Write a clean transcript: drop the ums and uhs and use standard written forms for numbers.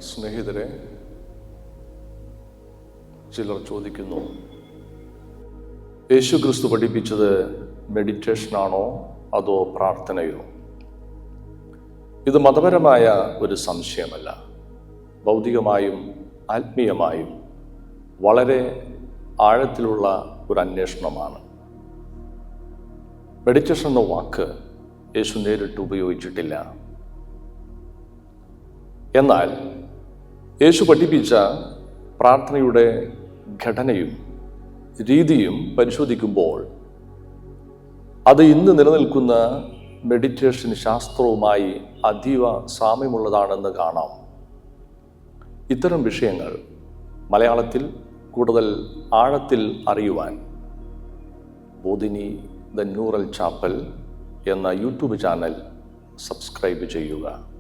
സ്നേഹിതരെ, ചിലർ ചോദിക്കുന്നു, യേശുക്രിസ്തു പഠിപ്പിച്ചത് മെഡിറ്റേഷനാണോ അതോ പ്രാർത്ഥനയോ? ഇത് മതപരമായ ഒരു സംശയമല്ല, ഭൗതികമായും ആത്മീയമായും വളരെ ആഴത്തിലുള്ള ഒരു അന്വേഷണമാണ്. മെഡിറ്റേഷൻ എന്ന വാക്ക് യേശു നേരിട്ട് ഉപയോഗിച്ചിട്ടില്ല. എന്നാൽ യേശു പഠിപ്പിച്ച പ്രാർത്ഥനയുടെ ഘടനയും രീതിയും പരിശോധിക്കുമ്പോൾ അത് ഇന്ന് നിലനിൽക്കുന്ന മെഡിറ്റേഷൻ ശാസ്ത്രവുമായി അതീവ സാമ്യമുള്ളതാണെന്ന് കാണാം. ഇത്തരം വിഷയങ്ങൾ മലയാളത്തിൽ കൂടുതൽ ആഴത്തിൽ അറിയുവാൻ ബോധിനി ദ ന്യൂറൽ ചാപ്പൽ എന്ന യൂട്യൂബ് ചാനൽ സബ്സ്ക്രൈബ് ചെയ്യുക.